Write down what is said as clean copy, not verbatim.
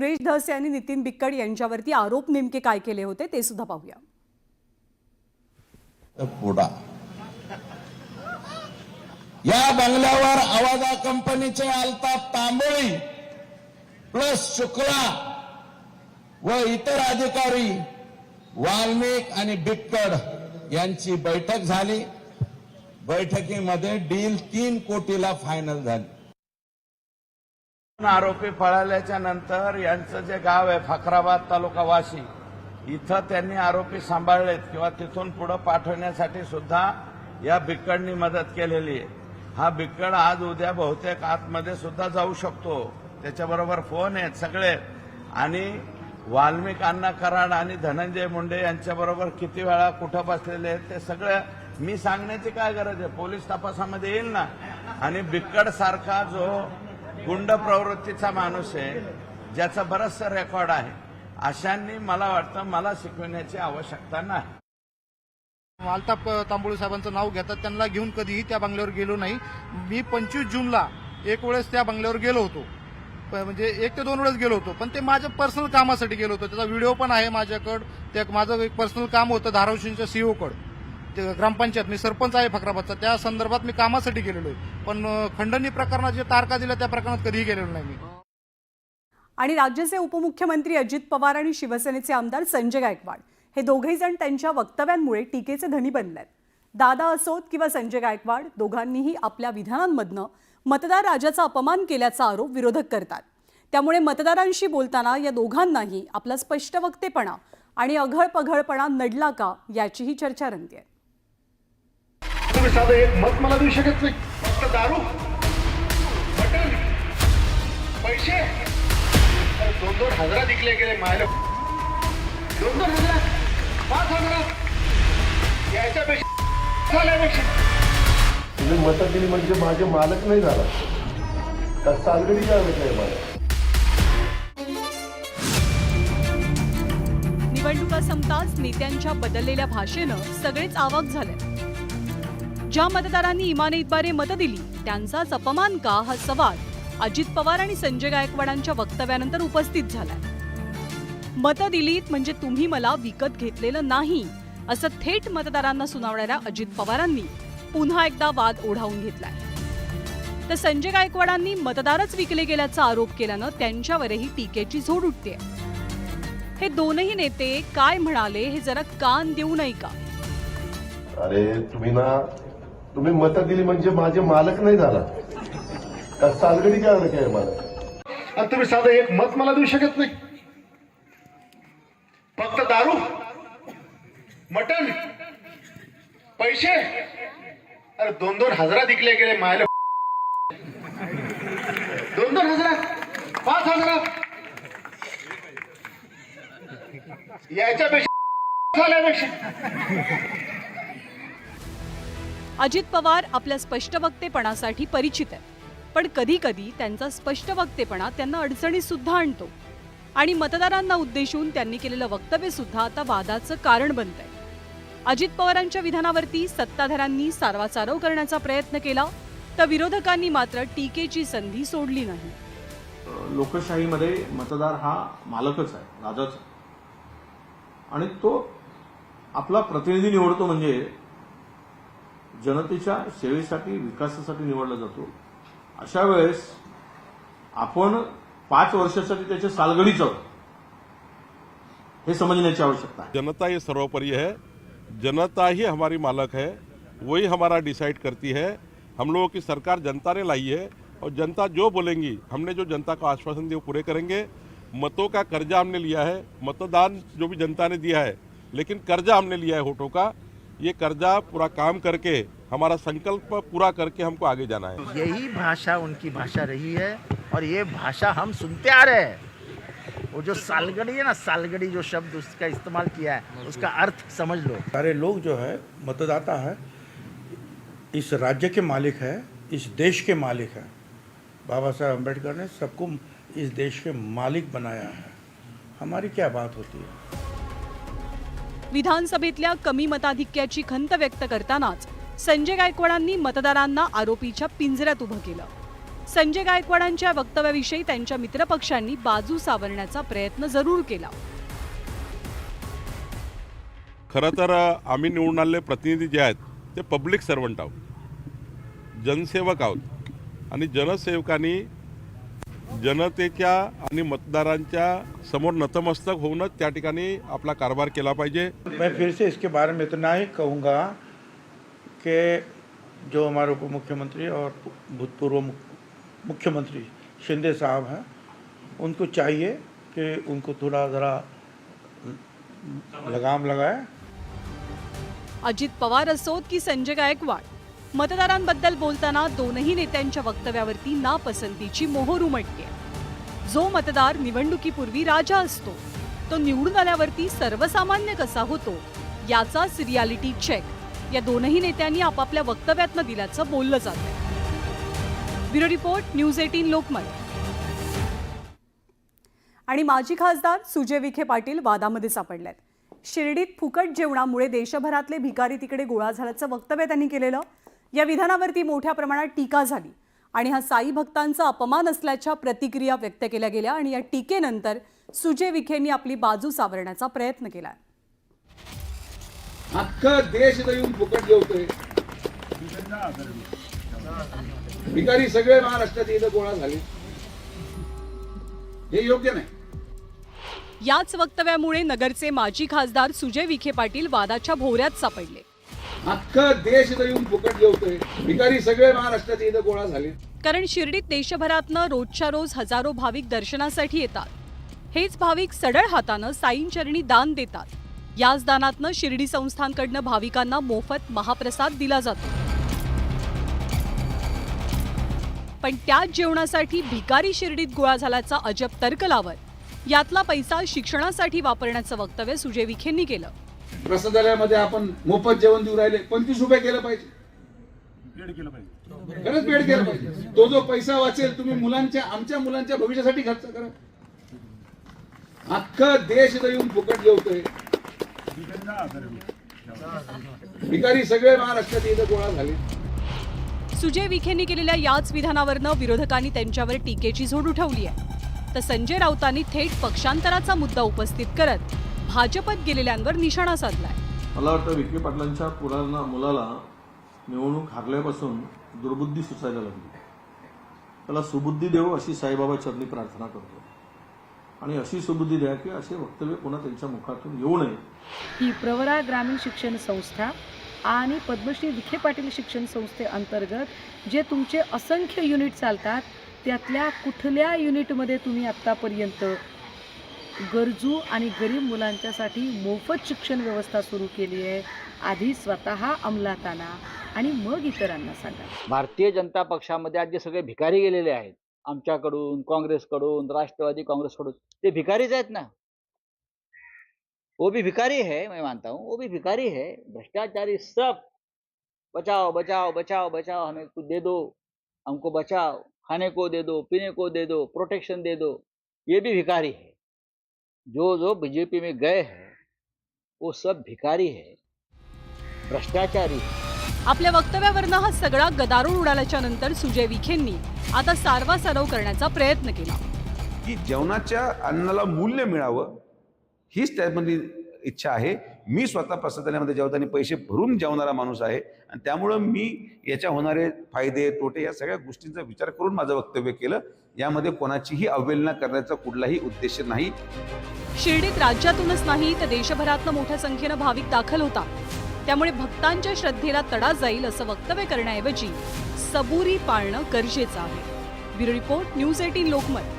सुरेश धस यांनी नितीन बिक्कड यांच्यावरती आरोप नेमके काय केले होते ते सुद्धा पाहूया। पुढा या बंगल्यावर आवाजा कंपनीचे अल्ताफ तांबोळी प्लस शुक्ला व इतर अधिकारी वाल्मिक आणि बिक्कड यांची बैठक झाली। बैठकीमध्ये डील 3 कोटीला फायनल झाली। आरोपी पळाल्याच्या नंतर यांचं जे गाव आहे फखराबाद तालुका वाशी इथं त्यांनी आरोपी सांभाळलेत किंवा तिथून पुढे पाठवण्यासाठी सुद्धा या बिक्कडनी मदत केलेली आहे। हा बिक्कड आज उद्या बहुतेक आतमध्ये सुद्धा जाऊ शकतो, त्याच्याबरोबर फोन आहेत सगळे। आणि वाल्मिक अण्णा कराड आणि धनंजय मुंडे यांच्याबरोबर किती वेळा कुठं बसलेले आहेत ते सगळं मी सांगण्याची काय गरज आहे, पोलीस तपासामध्ये येईल ना। आणि बिक्कड सारखा जो गुंड प्रवृत्तीचा माणूस आहे ज्याचं बरंचसं रेकॉर्ड आहे, अशांनी मला वाटतं मला शिकवण्याची आवश्यकता नाही। अल्ताफ तांबोळी साहेबांचं नाव घेतात, त्यांना घेऊन कधीही त्या बंगल्यावर गेलो नाही। मी 25 जूनला एक वेळेस त्या बंगल्यावर गेलो होतो, म्हणजे 1 ते 2 वेळेस गेलो होतो, पण ते माझ्या पर्सनल कामासाठी गेलो होतो। त्याचा व्हिडिओ पण आहे माझ्याकडे। ते माझं एक पर्सनल काम होतं धाराशिवच्या सीओकडे, ते ग्रामपंचायत, मी सरपंच आहे फकराबादचा, त्या संदर्भात मी कामासाठी गेलेलो आहे। पण खंडणी प्रकरणात जे तारखा दिल्या त्या प्रकरणात कधीही गेलेलो नाही मी। आणि राज्याचे उपमुख्यमंत्री अजित पवार आणि शिवसेनेचे आमदार संजय गायकवाड हे दोघेही जण त्यांच्या वक्तव्यांमुळे टीकेचे धनी बनलेत। दादा असोत किंवा संजय गायकवाड दोघांनीही आपल्या विधानांमधनं मतदार राजाचा अपमान केल्याचा आरोप विरोधक करतात। त्यामुळे मतदारांशी बोलताना या दोघांनाही आपला स्पष्ट वक्तेपणा आणि अघळपघळपणा नडला का याचीही चर्चा रंगतेय। तुम्ही साधं एक मत मला देऊ शकत नाही, फक्त दारू, मटण, पैसे 2-2 हजार दिले गेले मायला, 2-2 हजार 5 हजार याच्यापेक्षा झाल्यापेक्षा तुम्ही मतं दिली म्हणजे माझे मालक नाही झाला का सालगडी काय नाही मला। निवडणुका संपताच नेत्यांच्या बदललेल्या भाषेनं सगळेच आवाक झाले। ज्या मतदारांनी इमाने इतबारे मतं दिली त्यांचाच अपमान का हा सवाल अजित पवार आणि संजय गायकवाडांच्या वक्तव्यानंतर उपस्थित झालाय। मतं दिलीत म्हणजे तुम्ही मला विकत घेतलेलं नाही असं थेट मतदारांना सुनावणाऱ्या अजित पवारांनी पुन्हा एकदा वाद ओढावून घेतलाय। तर संजय गायकवाडांनी मतदारच विकले गेल्याचा आरोप केल्यानं त्यांच्यावरही टीकेची झोड उठते। हे दोनही नेते काय म्हणाले हे जरा कान देऊ नये का? अरे तुम्ही मतं दिली म्हणजे माझे मालक नाही झाला का सालगडी काय काय मला। आणि तुम्ही साधं एक मत मला देऊ शकत नाही, फक्त दारू, मटण, पैसे 2-2 हजार दिले गेले मायला, 2-2 हजार 5 हजार याच्यापेक्षा झाल्यापेक्षा। अजित पवार आपल्या स्पष्ट वक्तेपणासाठी परिचित आहे, पण कधी कधी त्यांचा स्पष्ट वक्तेपणा त्यांना अडचणी सुद्धा आणतो आणि मतदारांना उद्देशून त्यांनी केलेलं वक्तव्य सुद्धा आता वादाचं कारण बनतंय। अजित पवारांच्या विधानावरती सत्ताधाऱ्यांनी सारवासारव करण्याचा प्रयत्न केला तर विरोधकांनी मात्र टीकेची संधी सोडली नाही। लोकशाहीमध्ये मतदार हा मालकच आहे, राजाच आहे, आणि तो आपला प्रतिनिधी निवडतो म्हणजे जनतेच्या सेवेसाठी विकासासाठी निवडला जातो। अशा वेळेस आपण 5 वर्षासाठी त्याचे सालगडीच आहोत हे समजण्याची आवश्यकता आहे। जनता ये सर्वोपरि है, जनता ही हमारी मालक है, वही हमारा डिसाइड करती है। हम लोगों की सरकार जनता ने लाई है और जनता जो बोलेंगी, हमने जो जनता को आश्वासन दिए वो पूरे करेंगे। मतों का कर्जा हमने लिया है, मतदान जो भी जनता ने दिया है, लेकिन कर्जा हमने लिया है वोटों का। ये कर्जा पूरा काम करके हमारा संकल्प पूरा करके हमको आगे जाना है। यही भाषा उनकी भाषा रही है और ये भाषा हम सुनते आ रहे हैं। वो जो सालगड़ी है ना, सालगड़ी जो शब्द उसका इस्तेमाल किया है उसका अर्थ समझ लो। सारे लोग जो है मतदाता है, इस राज्य के मालिक है, इस देश के मालिक है। बाबा साहब अम्बेडकर ने सबको इस देश के मालिक बनाया है, हमारी क्या बात होती है। विधानसभेतल्या कमी मताधिक्याची खंत व्यक्त करतानाच संजय गायकवाडांनी मतदारांना आरोपीच्या पिंजऱ्यात उभं केलं। संजय गायकवाडांच्या वक्तव्याविषयी त्यांच्या मित्रपक्षांनी बाजू सावरण्याचा प्रयत्न जरूर केला. खरं तर आम्ही निवडून आलेले प्रतिनिधी जे आहेत ते पब्लिक सर्वंट आहोत, जनसेवक आहोत आणि जनसेवकांनी जनतेच्या आणि मतदारांच्या समोर नतमस्तक होऊनच त्या ठिकाणी आपला कारभार केला पाहिजे. मैं फिर से इसके बारे में इतना ही कहूँगा कि जो हमारे उप मुख्यमंत्री और भूतपूर्व मुख्यमंत्री शिंदे साहब हैं, उनको चाहिए कि उनको थोड़ा ज़रा लगाम लगाए. अजित पवार असोत की संजय गायकवाड, मतदारांबद्दल बोलताना दोनही नेत्यांच्या वक्तव्यावरती नापसंतीची मोहोर उमटते. जो मतदार निवडणुकीपूर्वी राजा असतो तो निवडून आल्यावरती सर्वसामान्य कसा होतो याचाच रियालिटी चेक या दोनही नेत्यांनी आपापल्या वक्तव्यातनं दिल्याचं बोललं जातंय. Bureau report, news 18 Lokmat. आणि माजी खासदार सुजय विखे पाटील वादामध्ये सापडलेत. शिर्डीत फुकट जेवणामुळे देशभरातले भिकारी तिकडे गोळा झाल्याचं वक्तव्य त्यांनी केलेलं. या विधानावरती मोठ्या प्रमाणात टीका झाली आणि हा साई भक्तांचा अपमान असल्याच्या प्रतिक्रिया व्यक्त केल्या गेल्या आणि या टीकेनंतर सुजय विखेंनी आपली बाजू सावरण्याचा प्रयत्न केला. अख्खा देश येऊन फुकट जेवतोय, भिकारी सगळे महाराष्ट्रात इथं गोळा झाले, हे योग्य नाही. याच वक्तव्यामुळे नगरचे माजी खासदार सुजय विखे पाटील वादाच्या भोवऱ्यात सापडले. अख्खा देश येऊन फुकट जेवतोय, भिकारी सगळे महाराष्ट्रात इथं गोळा झाले. कारण शिर्डीत देशभरातनं रोजच्या रोज हजारो भाविक दर्शनासाठी येतात. हेच भाविक सडळ हातानं साईंचरणी दान देतात. याच दानातनं शिर्डी संस्थानकडनं भाविकांना मोफत महाप्रसाद दिला जातो. पण त्याच जेवणासाठी भिकारी शिर्डीत गोळा झाल्याचा अजब तर्क लावत यातला पैसा शिक्षणासाठी वापरण्याचं वक्तव्य सुजय विखेंनी केलं. प्रसादालयामध्ये आपण मोफत जेवण देऊ राहिले, 25 रुपये केलं पाहिजे, खरंच बेड केलं पाहिजे. तो जो पैसा वाचेल तुम्ही आमच्या मुलांच्या भविष्यासाठी खर्च करा. अख्खा देश येऊन फुकट जेवतोय, भिकारी सगळे महाराष्ट्रात इथं गोळा झाले. सुजय विखेंनी केलेल्या याच विधानावरनं विरोधकांनी त्यांच्यावर टीकेची झोड उठवली आहे. तर संजय राऊतांनी थेट पक्षांतराचा मुद्दा उपस्थित करत भाजपत गेलेल्यांवर निशाणा साधलाय. मला वाटतं विखे पाटलांच्या मुलाला निवडणूक हारल्यापासून दुर्बुद्धी सुचायला लागली. त्याला सुबुद्धी देव अशी साईबाबा चरणी प्रार्थना करतो आणि अशी सुबुद्धी द्या की असे वक्तव्य पुन्हा त्यांच्या मुखातून येऊ नये. ही प्रवरा ग्रामीण शिक्षण संस्था आणि पद्मश्री विखे पाटील शिक्षण संस्थेअंतर्गत जे तुमचे असंख्य युनिट चालतात त्यातल्या कुठल्या युनिटमध्ये तुम्ही आत्तापर्यंत गरजू आणि गरीब मुलांच्यासाठी मोफत शिक्षण व्यवस्था सुरू केली आहे? आधी स्वतः अंमलात आणा आणि मग इतरांना सांगा. भारतीय जनता पक्षामध्ये आज जे सगळे भिकारी गेलेले आहेत, आमच्याकडून, काँग्रेसकडून, राष्ट्रवादी काँग्रेसकडून, ते भिकारीच आहेत ना. वो भी भिकारी है, मैं मानता हूँ, वो भी भिकारी है. भ्रष्टाचारी सब बचाओ बचाओ बचाओ बचाओ, हमें कुछ दे दो, हमको बचाओ, खाने को दे दो, पीने को दे दो, प्रोटेक्शन दे दो, ये भी भिकारी है. जो बीजेपी में गए हैं वो सब भिकारी है, भ्रष्टाचारी है. आपल्या वक्तव्यावरनं हा सगळा गदारोळ उडाल्याच्या नंतर सुजय विखेंनी आता सारवासारव करण्याचा प्रयत्न केला. की जेवणाच्या अन्नाला मूल्य मिळावं हीच त्यामध्ये इच्छा आहे. मी स्वतः प्रसादालयामध्ये जेवताना पैसे भरून जेवणारा माणूस आहे आणि त्यामुळं मी याच्या होणारे फायदे तोटे या सगळ्या गोष्टींचा विचार करून माझं वक्तव्य केलं. यामध्ये कोणाचीही अवहेलना करण्याचा कुठलाही उद्देश नाही. शिर्डीत राज्यातूनच नाही तर देशभरातनं मोठ्या संख्येनं भाविक दाखल होतात. त्यामुळे भक्तांच्या श्रद्धेला तडा जाईल असं वक्तव्य करण्याऐवजी सबुरी पाळणं गरजेचं आहे. Bureau report, news 18 Lokmat.